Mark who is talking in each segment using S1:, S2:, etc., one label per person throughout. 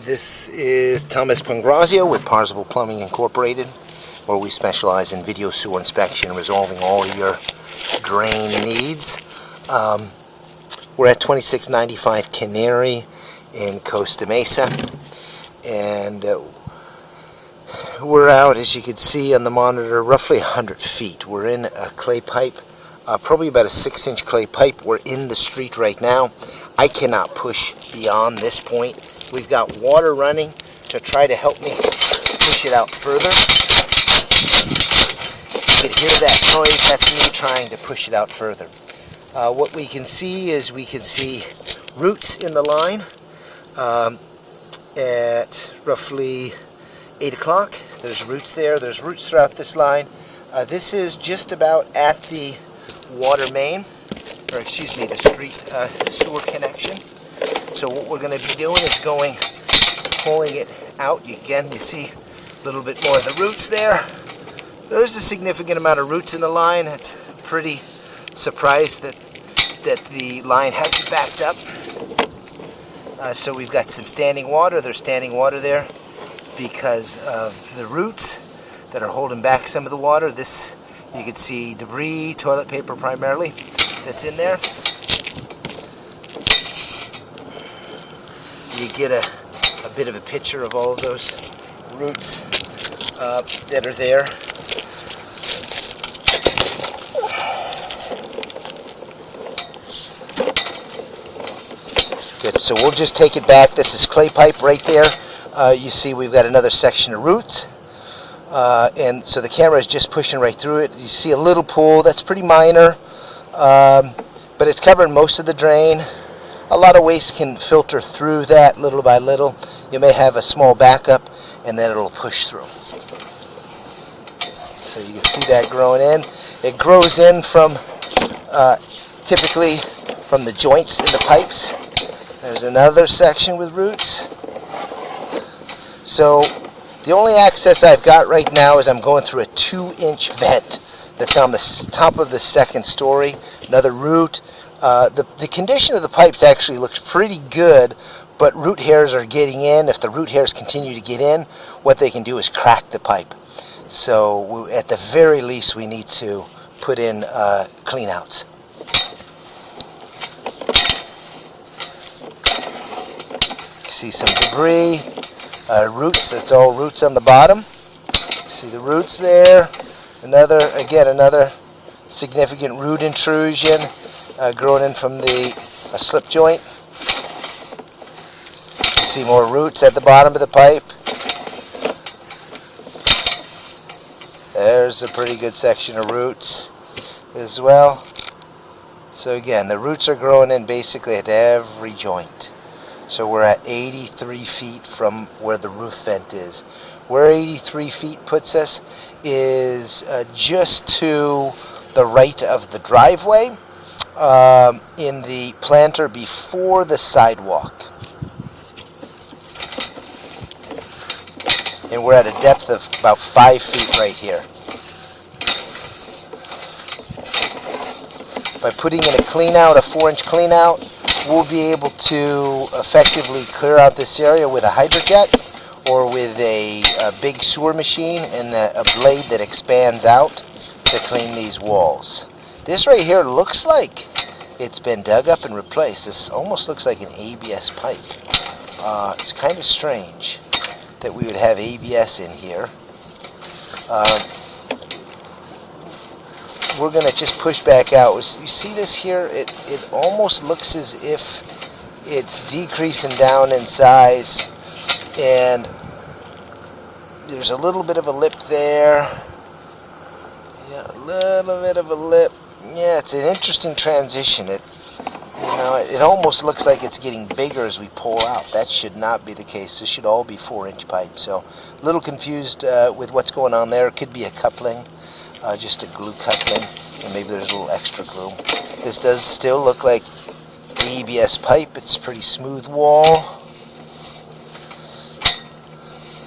S1: This is Thomas Pangrazio with Parzival Plumbing Incorporated, where we specialize in video sewer inspection and resolving all your drain needs. We're at 2695 Canary in Costa Mesa, and we're out, as you can see on the monitor, roughly 100 feet. We're in a clay pipe, probably about a 6-inch clay pipe. We're in the street right now. I cannot push beyond this point. We've got water running to try to help me push it out further. You can hear that noise. That's me trying to push it out further. What we can see is roots in the line at roughly 8 o'clock. There's roots there. There's roots throughout this line. This is just about at the water main, or excuse me, the street sewer connection. So what we're going to be doing is pulling it out. Again, you see a little bit more of the roots there. There's a significant amount of roots in the line. It's pretty surprised that the line hasn't backed up. So we've got some standing water. There's standing water there because of the roots that are holding back some of the water. This, you can see debris, toilet paper primarily, that's in there. You get a bit of a picture of all of those roots that are there. Good, so we'll just take it back. This is clay pipe right there. You see we've got another section of roots. And so the camera is just pushing right through it. You see a little pool, that's pretty minor, but it's covering most of the drain. A lot of waste can filter through that little by little. You may have a small backup, and then it'll push through. So you can see that growing in. It grows in from, typically from the joints in the pipes. There's another section with roots. So the only access I've got right now is I'm going through a 2-inch vent that's on the top of the second story. Another root. The condition of the pipes actually looks pretty good, but root hairs are getting in. If the root hairs continue to get in, what they can do is crack the pipe. So at the very least, we need to put in clean outs. See some debris, roots. That's all roots on the bottom. See the roots there. Another significant root intrusion. Growing in from a slip joint. You see more roots at the bottom of the pipe. There's a pretty good section of roots as well. So again, the roots are growing in basically at every joint. So we're at 83 feet from where the roof vent is. Where 83 feet puts us is just to the right of the driveway. In the planter before the sidewalk. And we're at a depth of about 5 feet right here. By putting in a clean out, a 4-inch clean out, we'll be able to effectively clear out this area with a hydrojet or with a big sewer machine and a blade that expands out to clean these walls. This right here looks like it's been dug up and replaced. This almost looks like an ABS pipe. It's kind of strange that we would have ABS in here. We're going to just push back out. You see this here? It almost looks as if it's decreasing down in size, and there's a little bit of a lip there. Yeah, a little bit of a lip. Yeah, it's an interesting transition. It almost looks like it's getting bigger as we pull out. That should not be the case. This should all be 4-inch pipe. So a little confused with what's going on there. It could be a coupling, just a glue coupling, and maybe there's a little extra glue. This does still look like ABS pipe. It's a pretty smooth wall.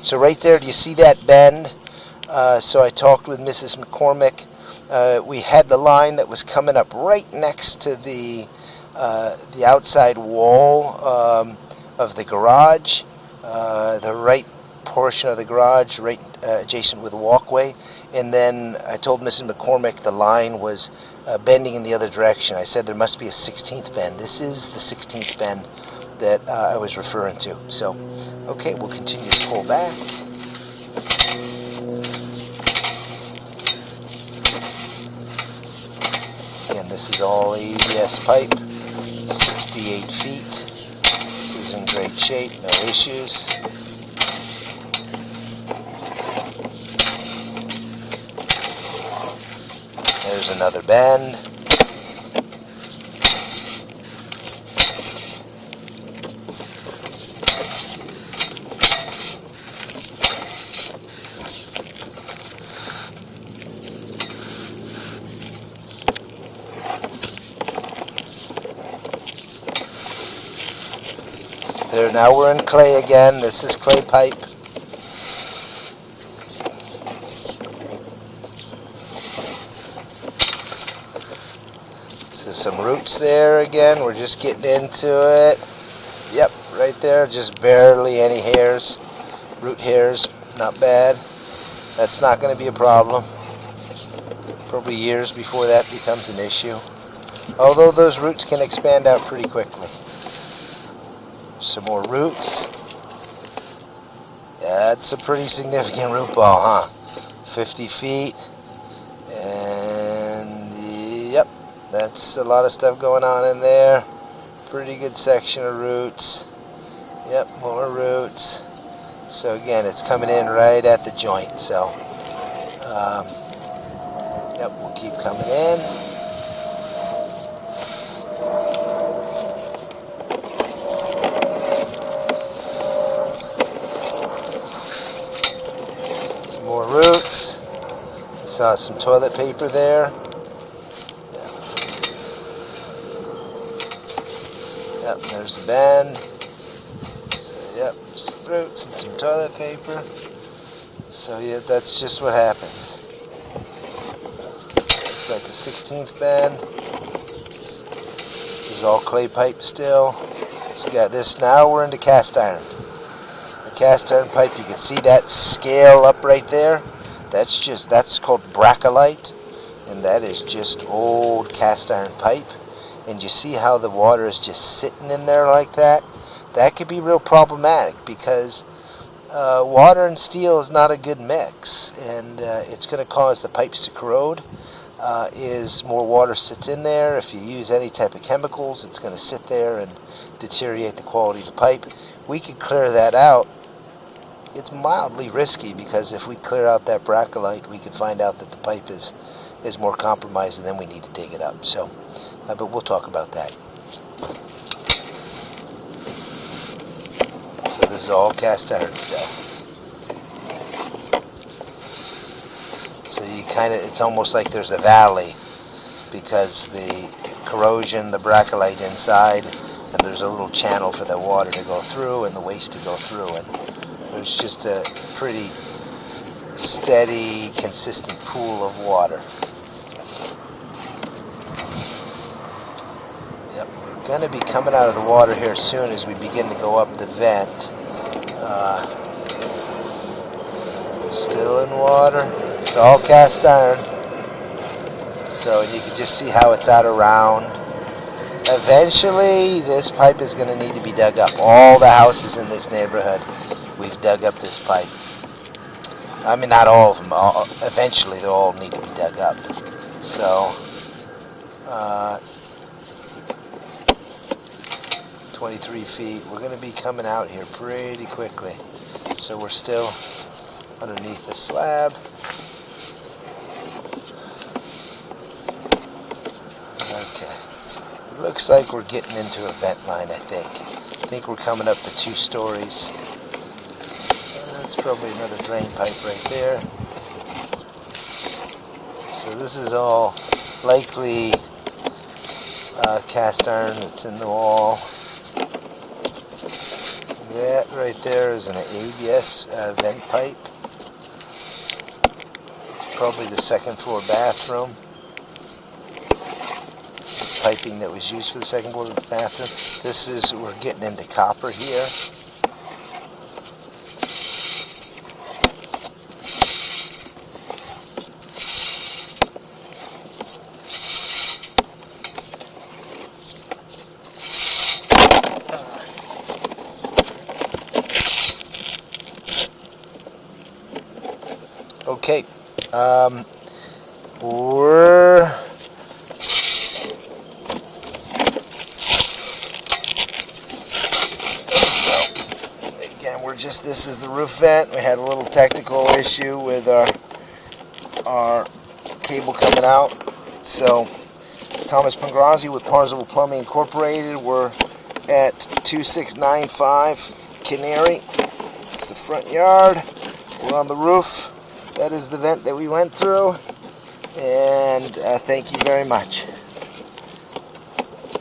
S1: So right there, do you see that bend? So I talked with Mrs. McCormick. We had the line that was coming up right next to the outside wall of the garage. the right portion of the garage, right adjacent with the walkway. And then I told Mrs. McCormick the line was bending in the other direction. I said there must be a 16th bend. This is the 16th bend that I was referring to. So, okay, we'll continue to pull back. Again, this is all ABS pipe, 68 feet. This is in great shape, no issues. There's another bend. There, now we're in clay again. This is clay pipe. So some roots there again. We're just getting into it. Yep, right there. Just barely any hairs. Root hairs, not bad. That's not going to be a problem. Probably years before that becomes an issue. Although those roots can expand out pretty quickly. Some more roots. That's a pretty significant root ball, huh? 50 feet. And yep, that's a lot of stuff going on in there. Pretty good section of roots. Yep, more roots. So again, it's coming in right at the joint. So, yep, we'll keep coming in. Some more roots. Saw some toilet paper there. Yep, there's a bend. So, yep, some roots and some toilet paper. So, yeah, that's just what happens. Looks like a 16th bend. This is all clay pipe still. So, we got this. Now we're into cast iron. The cast iron pipe, you can see that scale up right there. That's called braccolite. And that is just old cast iron pipe. And you see how the water is just sitting in there like that? That could be real problematic because water and steel is not a good mix, and it's going to cause the pipes to corrode. As more water sits in there, if you use any type of chemicals, it's going to sit there and deteriorate the quality of the pipe. We could clear that out. It's mildly risky because if we clear out that braccolite, we could find out that the pipe is more compromised, and then we need to dig it up. So. But we'll talk about that. So this is all cast iron still. So you it's almost like there's a valley because the corrosion, the braccolite inside, and there's a little channel for the water to go through and the waste to go through. And there's just a pretty steady, consistent pool of water. Going to be coming out of the water here soon as we begin to go up the vent. Still in water. It's all cast iron. So you can just see how it's out around. Eventually, this pipe is going to need to be dug up. All the houses in this neighborhood, we've dug up this pipe. I mean, not all of them. Eventually, they'll all need to be dug up. So, 23 feet. We're going to be coming out here pretty quickly. So we're still underneath the slab. Okay. It looks like we're getting into a vent line, I think. I think we're coming up to 2 stories. That's probably another drain pipe right there. So this is all likely cast iron that's in the wall. That right there is an ABS vent pipe. It's probably the second floor bathroom. The piping that was used for the second floor bathroom. We're getting into copper here. We're this is the roof vent. We had a little technical issue with our cable coming out. So it's Thomas Pangrazi with Parzival Plumbing Incorporated. We're at 2695 Canary. It's the front yard. We're on the roof. That is the vent that we went through. And thank you very much.